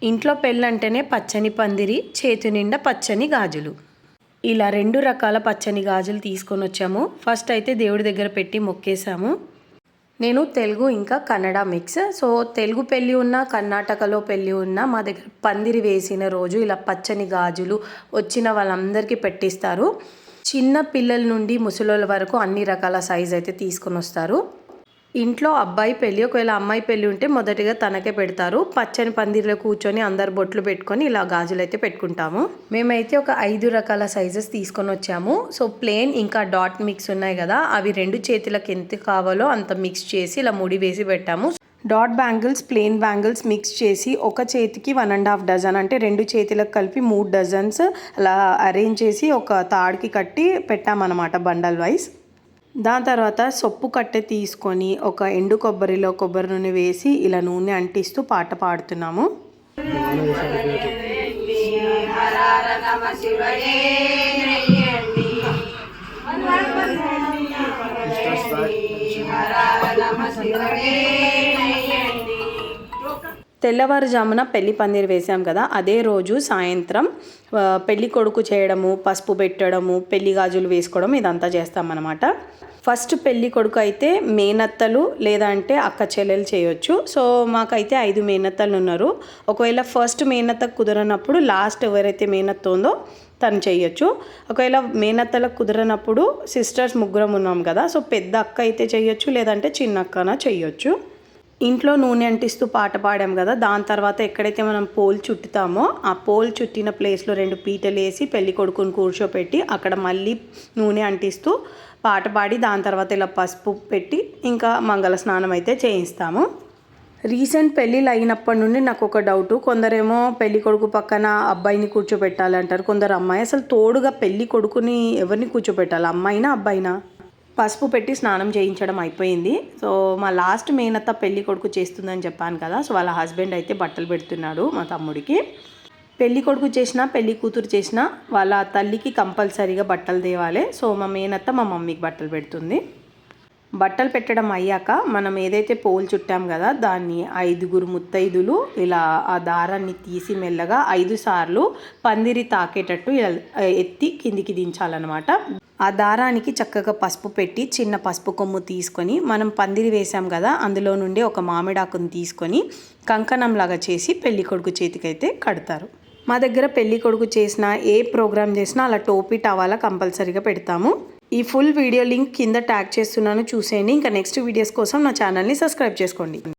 ఇంట్లో పెళ్ళంటేనే పచ్చని పందిరి, చేతి నిండా పచ్చని గాజులు. ఇలా 2 రకాల పచ్చని గాజులు తీసుకొని వచ్చాము. ఫస్ట్ అయితే దేవుడి దగ్గర పెట్టి మొక్కేసాము. నేను తెలుగు ఇంకా కన్నడ మిక్స్. సో తెలుగు పెళ్ళి ఉన్నా, కర్ణాటకలో పెళ్ళి ఉన్నా మా దగ్గర పందిరి వేసిన రోజు ఇలా పచ్చని గాజులు వచ్చిన వాళ్ళందరికీ పెట్టిస్తారు. చిన్న పిల్లల నుండి ముసలోళ్ళ వరకు అన్ని రకాల సైజ్ అయితే తీసుకొని వస్తారు. ఇంట్లో అబ్బాయి పెళ్ళి, ఒకవేళ అమ్మాయి పెళ్ళి ఉంటే మొదటిగా తనకే పెడతారు. పచ్చని పందిరిలో కూర్చొని అందరు బొట్లు పెట్టుకొని ఇలా గాజులు అయితే పెట్టుకుంటాము. మేమైతే ఒక 5 రకాల సైజెస్ తీసుకొని వచ్చాము. సో ప్లేన్ ఇంకా డాట్ మిక్స్ ఉన్నాయి కదా, అవి 2 చేతులకు ఎంత కావాలో అంత మిక్స్ చేసి ఇలా ముడి వేసి పెట్టాము. Dot bangles, plain bangles mix చేసి ఒక చేతికి 1.5 డజన్, అంటే 2 చేతులకు కలిపి 3 డజన్స్ అలా అరేంజ్ చేసి ఒక తాడుకి కట్టి పెట్టామన్నమాట బండల్ వైజ్. దాని తర్వాత సొప్పు కట్టె తీసుకొని ఒక ఎండు కొబ్బరిలో కొబ్బరి నూనె వేసి ఇలా నూనె అంటిస్తూ పాట పాడుతున్నాము. తెల్లవారుజామున పెళ్లి పందిరి వేసాం కదా, అదే రోజు సాయంత్రం పెళ్లి కొడుకు చేయడము, పసుపు పెట్టడము, పెళ్లి గాజులు వేసుకోవడం ఇదంతా చేస్తామన్నమాట. ఫస్ట్ పెళ్లి కొడుకు అయితే మేనత్తలు లేదంటే అక్క చెల్లెలు చేయొచ్చు. సో మాకైతే 5 మేనత్తలు ఉన్నారు. ఒకవేళ ఫస్ట్ మేనత్త కుదరనప్పుడు లాస్ట్ ఎవరైతే మేనత్త ఉందో తను చేయొచ్చు. ఒకవేళ మేనత్తలకు కుదరనప్పుడు సిస్టర్స్ 3 ఉన్నాం కదా, సో పెద్ద అక్క అయితే చేయొచ్చు, లేదంటే చిన్న అక్కన చేయొచ్చు. ఇంట్లో నూనె అంటిస్తూ పాట పాడాం కదా, దాని తర్వాత ఎక్కడైతే మనం పోల్ చుట్టుతామో ఆ పోల్ చుట్టిన ప్లేస్లో 2 పీటలు వేసి పెళ్లి కొడుకుని కూర్చోపెట్టి అక్కడ మళ్ళీ నూనె అంటిస్తూ పాట పాడి దాని తర్వాత ఇలా పసుపు పెట్టి ఇంకా మంగళ స్నానం అయితే చేయిస్తాము. రీసెంట్ పెళ్ళిళ్ళు అయినప్పటి నుండి నాకు ఒక డౌటు, కొందరేమో పెళ్లి కొడుకు పక్కన అబ్బాయిని కూర్చోబెట్టాలంటారు, కొందరు అమ్మాయి. అసలు తోడుగా పెళ్లి కొడుకుని ఎవరిని కూర్చోబెట్టాలి, అమ్మాయినా అబ్బాయినా? పసుపు పెట్టి స్నానం చేయించడం అయిపోయింది. సో మా లాస్ట్ మేనత్త పెళ్లి కొడుకు చేస్తుందని చెప్పాను కదా, సో వాళ్ళ హస్బెండ్ అయితే బట్టలు పెడుతున్నాడు మా తమ్ముడికి. పెళ్లి కొడుకు చేసినా పెళ్లి కూతురు చేసినా వాళ్ళ తల్లికి కంపల్సరీగా బట్టలు తేవాలి. సో మా మేనత్త మా మమ్మీకి బట్టలు పెడుతుంది. బట్టలు పెట్టడం అయ్యాక మనం ఏదైతే పోల్ చుట్టాం కదా, దాన్ని 5 ముత్తైదులు ఇలా ఆ దారాన్ని తీసి మెల్లగా 5 సార్లు పందిరి తాకేటట్టు ఎత్తి కిందికి దించాలన్నమాట. ఆ దారానికి చక్కగా పసుపు పెట్టి చిన్న పసుపు కొమ్ము తీసుకొని మనం పందిరి వేసాం కదా, అందులో నుండి ఒక మామిడాకుని తీసుకొని కంకణంలాగా చేసి పెళ్లి కొడుకు చేతికైతే కడతారు. మా దగ్గర పెళ్లి కొడుకు చేసిన ఏ ప్రోగ్రామ్ చేసినా అలా టోపీ టవాలా కంపల్సరీగా పెడతాము. ఈ ఫుల్ వీడియో లింక్ కింద ట్యాగ్ చేస్తున్నాను, చూసేయండి. ఇంకా నెక్స్ట్ వీడియోస్ కోసం నా ఛానల్ని సబ్స్క్రైబ్ చేసుకోండి.